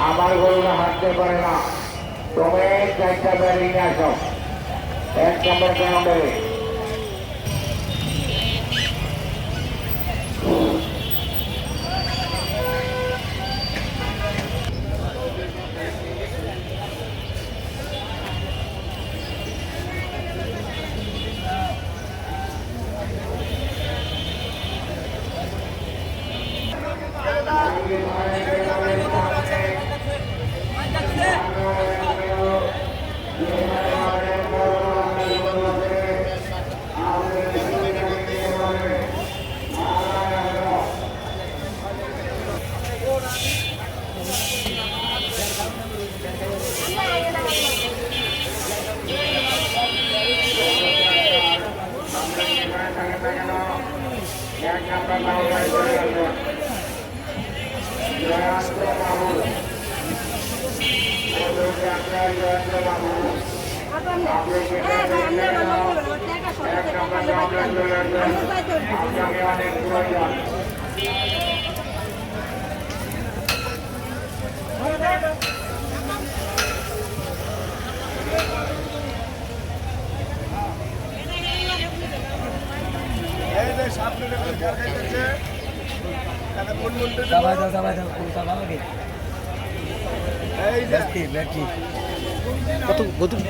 আমার গরুরা হাঁটতে পারে না, তুমি 4টা ব্যারিং নিয়ে আসো 1 নম্বর গ্রাউন্ডে।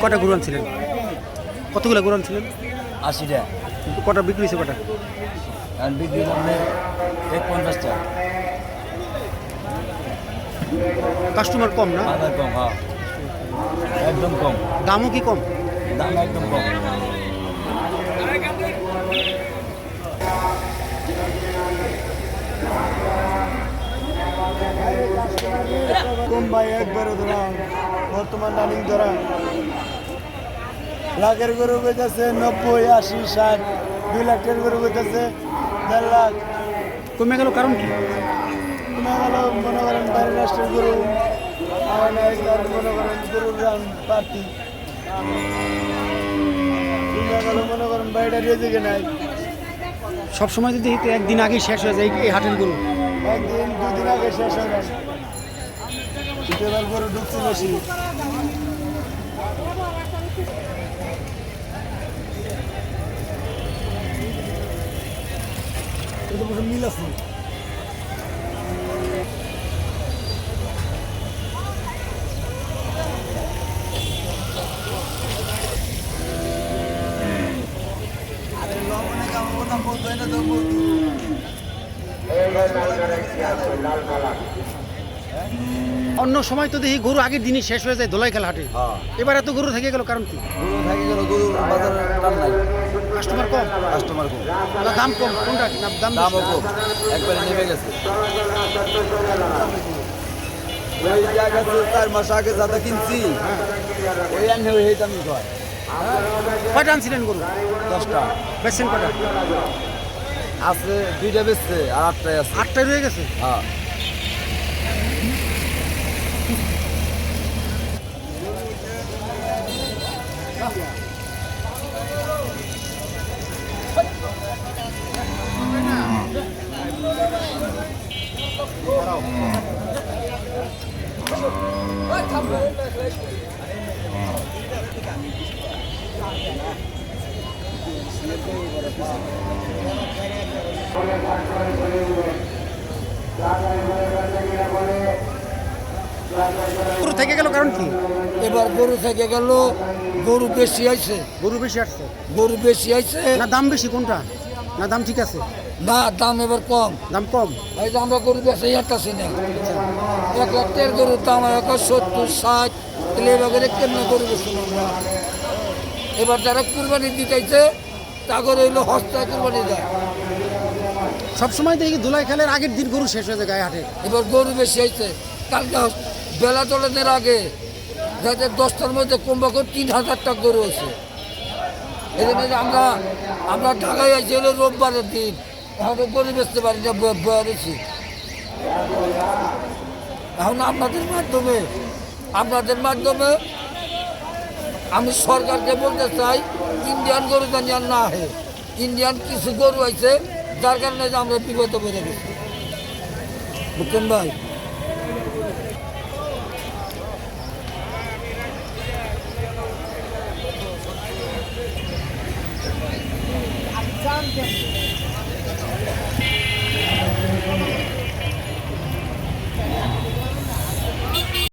কটা গরু আনছিলেন? কতগুলো গরু আনছিলেন? 80টা। কটা বিক্রি হয়েছে? কটা আর বিক্রি করলে 50টা। কাস্টমার কম না? বাজার কম, হ্যাঁ একদম কম। দামও কি কম? দাম একদম কম। কম ভাই, একবারে ধরা বর্তমান রানিং ধরা লাখের গরু বেঁচেছে 90, 80, 60, 2 লাখ টাকার গরু বেঁচেছে 1.5 লাখ। কমে গেল কারণ কি? কমে গেল মনে করেন বাইরের রাষ্ট্রের গরু আর নাই, তার মনে করেন গরুর রান পাতি কমে গেল, মনে করেন বাইরেটা রেজেকে নাই। সবসময় যদি একদিন আগে শেষ হয়ে যায় এই হাটের গরু, একদিন 2 দিন আগে শেষ হয়ে যায়। এবার গরু ঢুকছে বেশি। মিল আছে। অন্য সময় তো দেখি গরু আগের দিনই শেষ হয়ে যায় ধোলাই খেলা হাটে, এবার এত গরু থেকে গেল কারণ কি? গরু থাকে গেল, গরুর বাজারে দাম নাই, কাস্টমার কম। কাস্টমার কম, না দাম কম? কোনটা না দাম? দামও কম, একবারে নেমে গেছে। ওই জায়গা 4 মাস আগে যাতে কিনছি ওই আনে ওই দামই কয়। কয়টা আনছিলেন গরু? 10টা। বেচছেন কয়টা? আছে 2টা বেচছে আর 8টাই আছে। 8টাই রয়ে গেছে। হ্যাঁ গরু থেকে গেল কারণ কি? এবার গরু থেকে গেল, গরু বেশি আইছে, গরু বেশি আসছে গরু বেশি আইছে না দাম বেশি? কোনটা? না দাম ঠিক আছে? না, দাম এবার কম। দাম কম। এই যে আমরা গরু বেশি হাঁটতেছি না, 1 লাখ টাকার গরুর দাম 70, 60, তাহলে এবার কেমন গরু বেশি আমরা। এবার যারা কুরবানি দিতেছে তাগর হইলো হস্তায় কুরবানি দেয়। সবসময় দেখি ধুলাই খেলের আগের দিন গরু শেষ হয়ে যায় গায়ে হাটে। এবার গরু বেশি হয়েছে। কালকে বেলা চলানোর আগে যাতে 10টার মধ্যে কমপক্ষে 3000টা গরু আছে। এই জন্য আমরা ঢাকায় আছি হলো রোববারের দিন, এখন গরু বেচতে পারি না, বেড়েছি। এখন আপনাদের মাধ্যমে আমি সরকারকে বলতে চাই, ইন্ডিয়ান গরু জানি আর না আহে। ইন্ডিয়ান কিছু গরু আছে যার কারণে যে আমরা বিপদে পড়ে গেছি, বুঝছেন ভাই। না